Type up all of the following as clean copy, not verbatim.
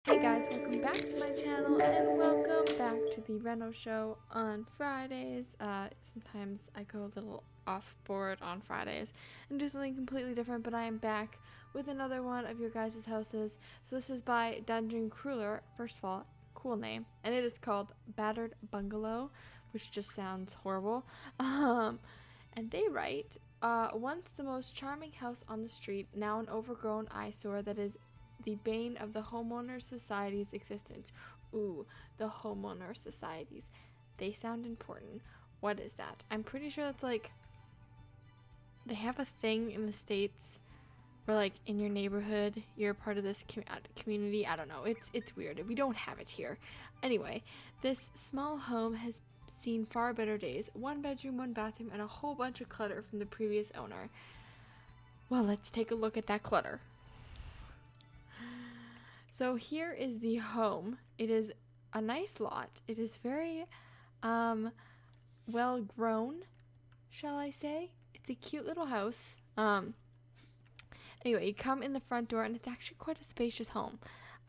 Hey guys, welcome back to my channel and welcome back to the Reno show on Fridays. Sometimes I go a little off board on Fridays and do something completely different, but I am back with another one of your guys' houses. So this is by Dungeon Crueler. First of all, cool name, and it is called Battered Bungalow, which just sounds horrible. And they write, once the most charming house on the street, now an overgrown eyesore that is the bane of the homeowner society's existence. Ooh, the homeowner societies. They sound important. What is that? I'm pretty sure that's like, they have a thing in the States where like in your neighborhood, you're part of this community. I don't know. It's weird. We don't have it here. Anyway, this small home has seen far better days. 1 bedroom, 1 bathroom, and a whole bunch of clutter from the previous owner. Well, let's take a look at that clutter. So here is the home. It is a nice lot. It is very well grown, shall I say. It's a cute little house. Anyway, you come in the front door and it's actually quite a spacious home.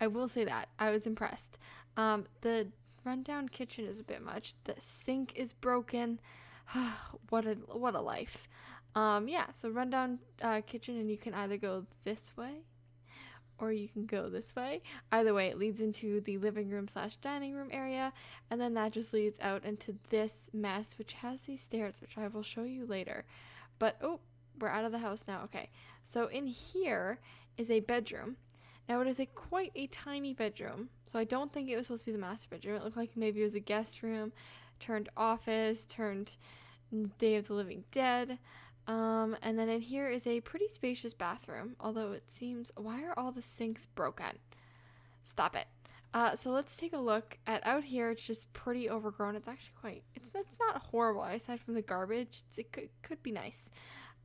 I will say that. I was impressed. The rundown kitchen is a bit much. The sink is broken. What a life. Yeah, so rundown kitchen, and you can either go this way or you can go this way. Either way, it leads into the living room / dining room area, and then that just leads out into this mess, which has these stairs, which I will show you later. But, oh, we're out of the house now. Okay, so in here is a bedroom. Now, it is quite a tiny bedroom, so I don't think it was supposed to be the master bedroom. It looked like maybe it was a guest room, turned office, turned Day of the Living Dead. And then in here is a pretty spacious bathroom, although it seems, why are all the sinks broken? Stop it. So let's take a look at out here. It's just pretty overgrown. It's actually that's not horrible aside from the garbage. It could be nice.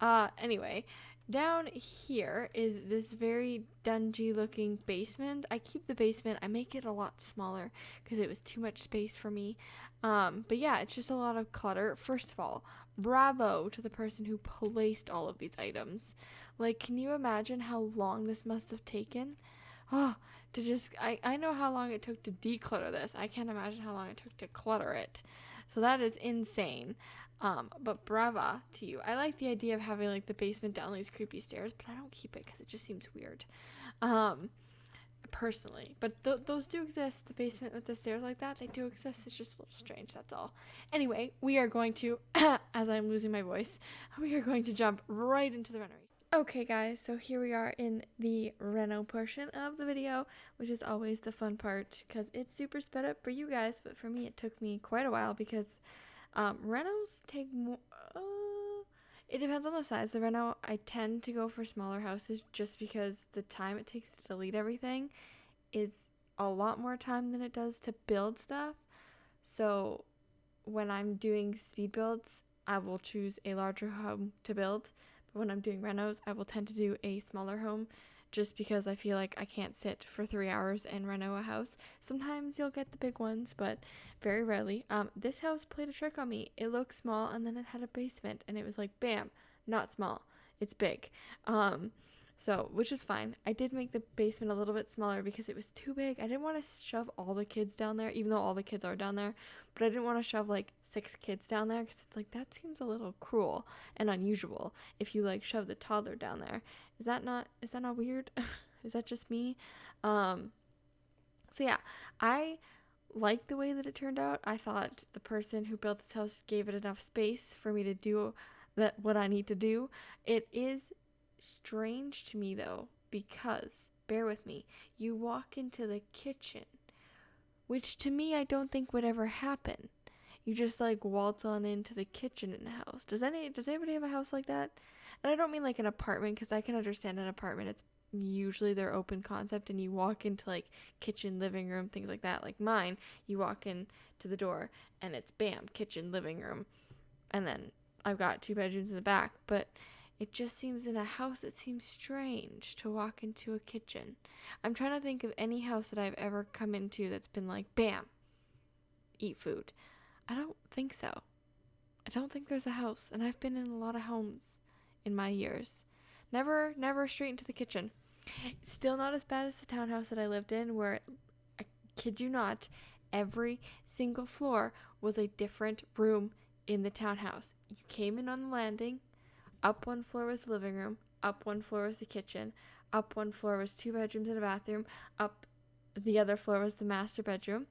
Anyway, down here is this very dungy looking basement. I keep the basement. I make it a lot smaller because it was too much space for me. But yeah, it's just a lot of clutter. First of all, bravo to the person who placed all of these items. Like, can you imagine how long this must have taken? Oh, I know how long it took to declutter this. I can't imagine how long it took to clutter it. So that is insane. But brava to you. I like the idea of having like the basement down these creepy stairs, but I don't keep it because it just seems weird. Personally, but those do exist. The basement with the stairs like that, they do exist. It's just a little strange, that's all. Anyway, we are going to as I'm losing my voice, we are going to jump right into the renovation. Okay guys, so here we are in the reno portion of the video, which is always the fun part because it's super sped up for you guys, but for me it took me quite a while because renos take more. It depends on the size. The reno, I tend to go for smaller houses just because the time it takes to delete everything is a lot more time than it does to build stuff. So when I'm doing speed builds, I will choose a larger home to build. But when I'm doing renos, I will tend to do a smaller home just because I feel like I can't sit for 3 hours and reno a house. Sometimes you'll get the big ones, but very rarely. This house played a trick on me. It looked small and then it had a basement and it was like, bam, not small, it's big. So, which is fine. I did make the basement a little bit smaller because it was too big. I didn't want to shove all the kids down there, even though all the kids are down there, but I didn't want to shove like 6 kids down there because it's like, that seems a little cruel and unusual if you like shove the toddler down there. Is that not weird? Is that just me? So yeah, I like the way that it turned out. I thought the person who built this house gave it enough space for me to do what I need to do. It is strange to me though, because bear with me, you walk into the kitchen, which to me I don't think would ever happen. You just like waltz on into the kitchen in a house. Does anybody have a house like that? And I don't mean like an apartment, because I can understand an apartment, it's usually their open concept and you walk into like kitchen, living room, things like that. Like mine, you walk in to the door and it's bam, kitchen, living room, and then I've got 2 bedrooms in the back. But it just seems in a house, it seems strange to walk into a kitchen. I'm trying to think of any house that I've ever come into that's been like, bam, eat food. I don't think so. I don't think there's a house, and I've been in a lot of homes in my years. Never straight into the kitchen. Still not as bad as the townhouse that I lived in, where, I kid you not, every single floor was a different room in the townhouse. You came in on the landing, up one floor was the living room, up one floor was the kitchen, up one floor was 2 bedrooms and a bathroom, up the other floor was the master bedroom,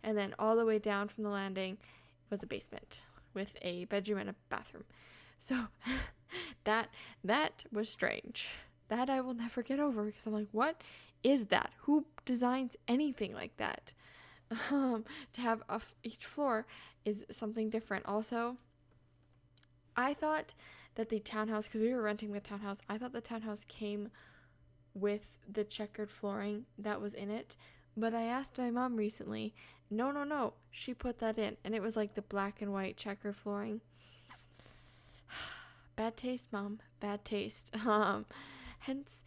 and then all the way down from the landing was a basement with a bedroom and a bathroom. So that was strange. That I will never get over, because I'm like, what is that? Who designs anything like that? To have each floor is something different. Also, I thought that the townhouse, because we were renting the townhouse, I thought the townhouse came with the checkered flooring that was in it. But I asked my mom recently, no, she put that in, and it was like the black and white checkered flooring. Bad taste, Mom. Bad taste. Hence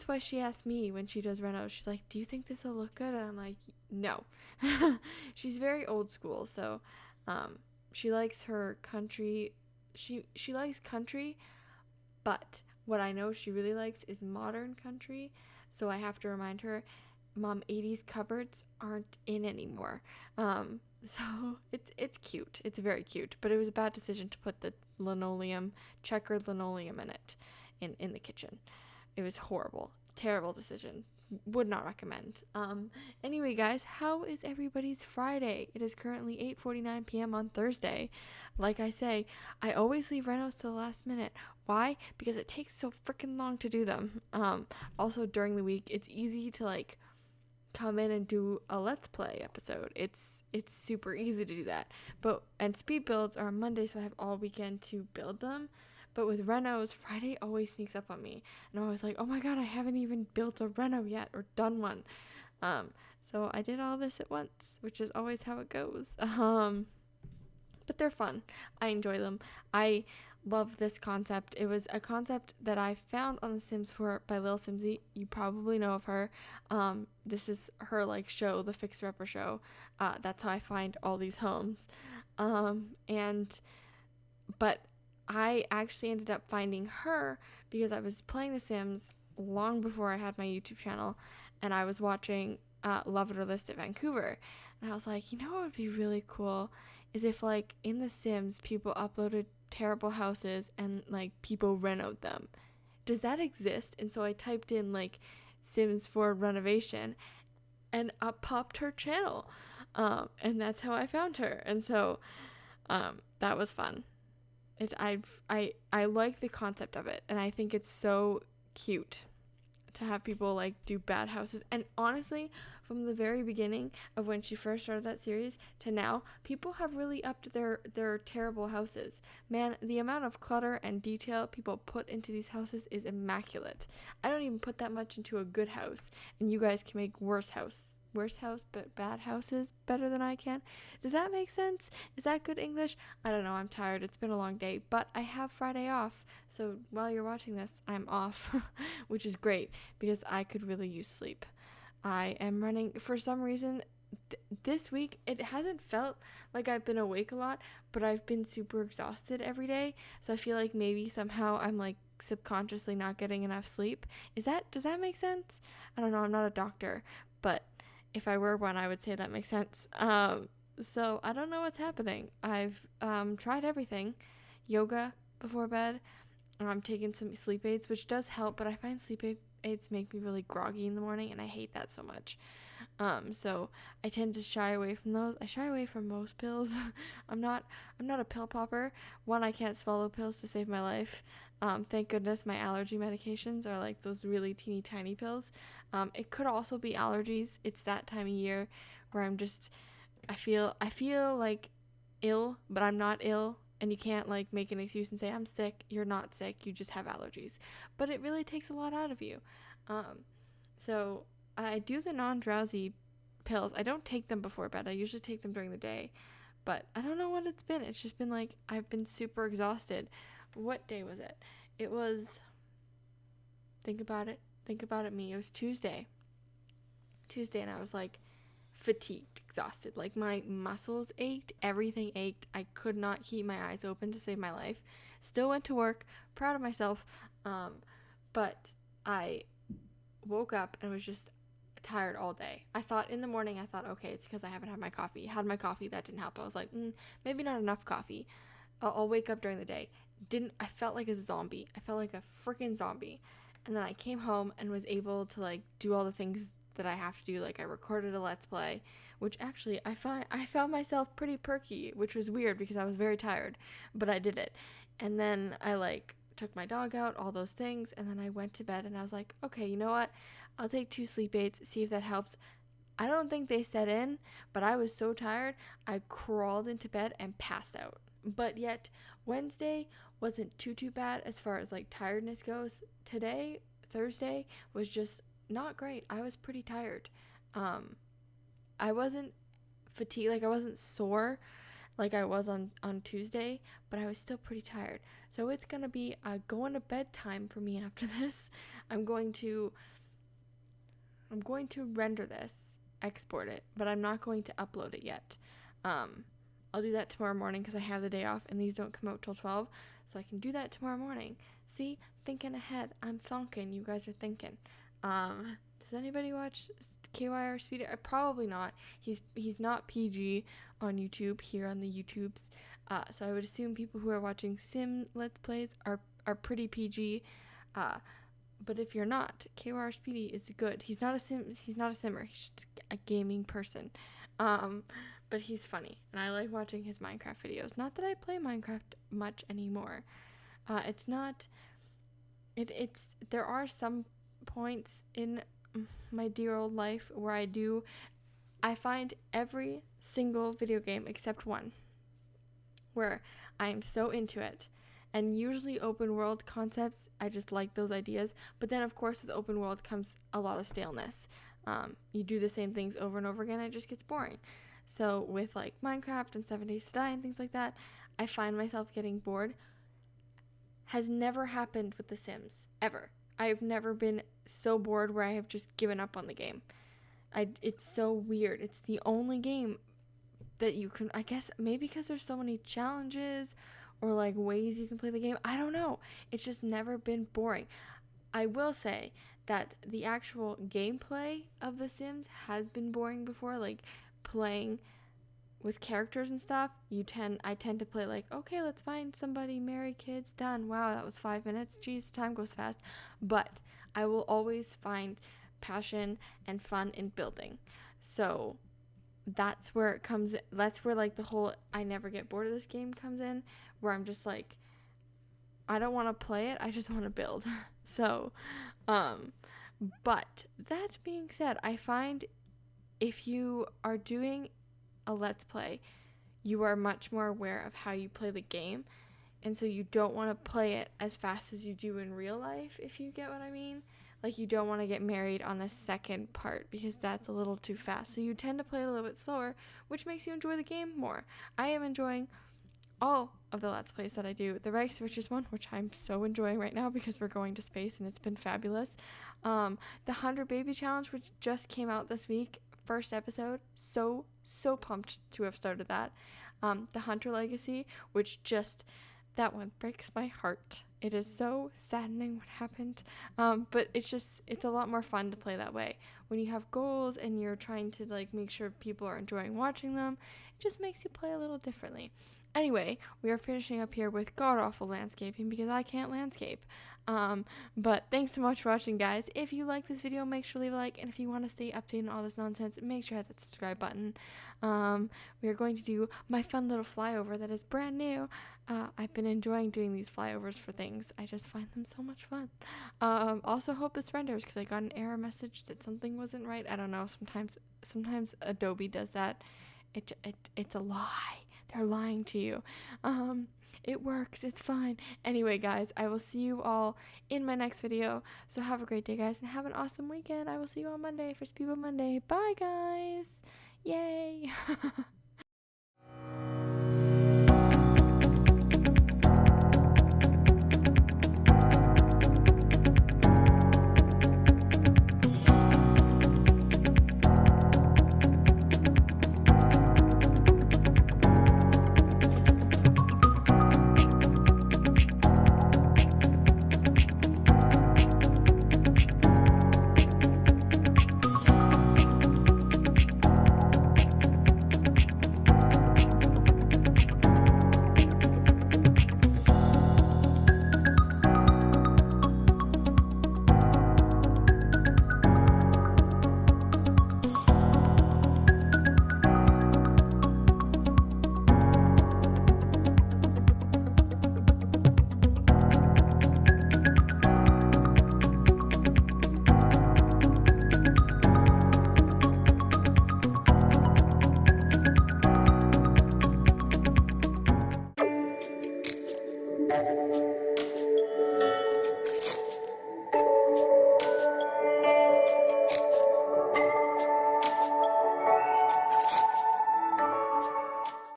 why she asked me when she does Reno. She's like, "Do you think this will look good?" And I'm like, "No." She's very old school, so she likes her country. She likes country, but what I know she really likes is modern country. So I have to remind her, Mom, 80s cupboards aren't in anymore. So it's cute. It's very cute, but it was a bad decision to put the checkered linoleum in it, in the kitchen. It was horrible. Terrible decision. Would not recommend. Anyway, guys, how is everybody's Friday? It is currently 8:49 p.m. on Thursday. Like I say, I always leave renos to the last minute. Why? Because it takes so freaking long to do them. Also during the week, it's easy to like come in and do a let's play episode. It's super easy to do that. And speed builds are on Monday, so I have all weekend to build them. But with renos, Friday always sneaks up on me, and I'm always like, oh my god, I haven't even built a reno yet or done one. So I did all this at once, which is always how it goes. But they're fun. I enjoy them. I love this concept. It was a concept that I found on The Sims 4 by Lil Simsy. You probably know of her. This is her like show, the Fixer Upper show. That's how I find all these homes. But I actually ended up finding her because I was playing The Sims long before I had my YouTube channel, and I was watching Love It or List It Vancouver, and I was like, you know what would be really cool is if like in The Sims people uploaded terrible houses and like people renoed them. Does that exist? And so I typed in like Sims 4 renovation, and up popped her channel, and that's how I found her. And so that was fun. I like the concept of it, and I think it's so cute to have people like do bad houses. And honestly, from the very beginning of when she first started that series to now, people have really upped their terrible houses. Man, the amount of clutter and detail people put into these houses is immaculate. I don't even put that much into a good house, and you guys can make worse house but bad houses better than I can. Does that make sense? Is that good English? I don't know. I'm tired. It's been a long day, but I have Friday off. So while you're watching this, I'm off, which is great because I could really use sleep. I am running for some reason. This week, it hasn't felt like I've been awake a lot, but I've been super exhausted every day. So I feel like maybe somehow I'm like subconsciously not getting enough sleep. Does that make sense? I don't know. I'm not a doctor, but if I were one, I would say that makes sense. So I don't know what's happening. I've tried everything. Yoga before bed. I'm taking some sleep aids, which does help, but I find sleep aids make me really groggy in the morning, and I hate that so much. So I tend to shy away from those. I shy away from most pills. I'm not a pill popper. One, I can't swallow pills to save my life. Thank goodness my allergy medications are like those really teeny tiny pills. It could also be allergies. It's that time of year where I feel like ill, but I'm not ill. And you can't like make an excuse and say I'm sick. You're not sick. You just have allergies. But it really takes a lot out of you. So I do the non-drowsy pills. I don't take them before bed. I usually take them during the day. But I don't know what it's been. It's just been like I've been super exhausted. What day was it? It was, think about it, me. It was Tuesday, and I was like fatigued, exhausted. Like my muscles ached, everything ached. I could not keep my eyes open to save my life. Still went to work, proud of myself. But I woke up and was just tired all day. I thought in the morning, okay, it's because I haven't had my coffee. Had my coffee, that didn't help. I was like, maybe not enough coffee. I'll wake up during the day. I felt like a zombie. I felt like a freaking zombie. And then I came home and was able to like do all the things that I have to do. Like I recorded a Let's Play, which actually I found myself pretty perky, which was weird because I was very tired, but I did it. And then I like took my dog out, all those things, and then I went to bed and I was like, okay, you know what? I'll take 2 sleep aids, see if that helps. I don't think they set in, but I was so tired, I crawled into bed and passed out. But yet, Wednesday wasn't too bad as far as like tiredness goes. Today, Thursday, was just not great. I was pretty tired. I wasn't fatigued, like I wasn't sore like I was on Tuesday, but I was still pretty tired. So it's gonna be going to bed time for me after this. I'm going to render this, export it, but I'm not going to upload it yet. I'll do that tomorrow morning because I have the day off and these don't come out till 12, so I can do that tomorrow morning. See, thinking ahead. I'm thunking. You guys are thinking. Does anybody watch KYR Speedy? Probably not. He's not PG on YouTube, here on the YouTubes. So I would assume people who are watching sim Let's Plays are pretty PG. But if you're not, KYR Speedy is good. He's not a simmer. He's just a gaming person. But he's funny, and I like watching his Minecraft videos. Not that I play Minecraft much anymore. There are some points in my dear old life where I find every single video game except one where I am so into it. And usually open world concepts, I just like those ideas. But then of course with open world comes a lot of staleness. You do the same things over and over again, it just gets boring. So with like Minecraft and 7 Days to Die and things like that, I find myself getting bored. Has never happened with The Sims, ever. I've never been so bored where I have just given up on the game. It's so weird. It's the only game that you can, I guess, maybe because there's so many challenges or like ways you can play the game. I don't know. It's just never been boring. I will say that the actual gameplay of The Sims has been boring before, like playing with characters and stuff. I tend to play like, okay, let's find somebody, marry, kids, done. Wow, that was 5 minutes. Geez, time goes fast. But I will always find passion and fun in building. So that's where like the whole I never get bored of this game comes in, where I'm just like, I don't want to play it, I just want to build. So but that being said, I find if you are doing a Let's Play, you are much more aware of how you play the game, and so you don't want to play it as fast as you do in real life, if you get what I mean. Like, you don't want to get married on the second part because that's a little too fast, so you tend to play it a little bit slower, which makes you enjoy the game more. I am enjoying all of the Let's Plays that I do. The Reich's Richest one, which I'm so enjoying right now because we're going to space and it's been fabulous. The 100 Baby Challenge, which just came out this week, first episode, so pumped to have started that. The Hunter Legacy, which that one breaks my heart. It is so saddening what happened, but it's a lot more fun to play that way. When you have goals and you're trying to like make sure people are enjoying watching them, it just makes you play a little differently. Anyway, we are finishing up here with god-awful landscaping because I can't landscape. But thanks so much for watching, guys. If you like this video, make sure to leave a like, and if you want to stay updated on all this nonsense, make sure to hit that subscribe button. We are going to do my fun little flyover that is brand new. I've been enjoying doing these flyovers for things. I just find them so much fun. Also hope this renders because I got an error message that something wasn't right. I don't know. Sometimes Adobe does that. It's a lie. They're lying to you. It works. It's fine. Anyway, guys, I will see you all in my next video. So have a great day, guys, and have an awesome weekend. I will see you on Monday for Speedball Monday. Bye, guys. Yay.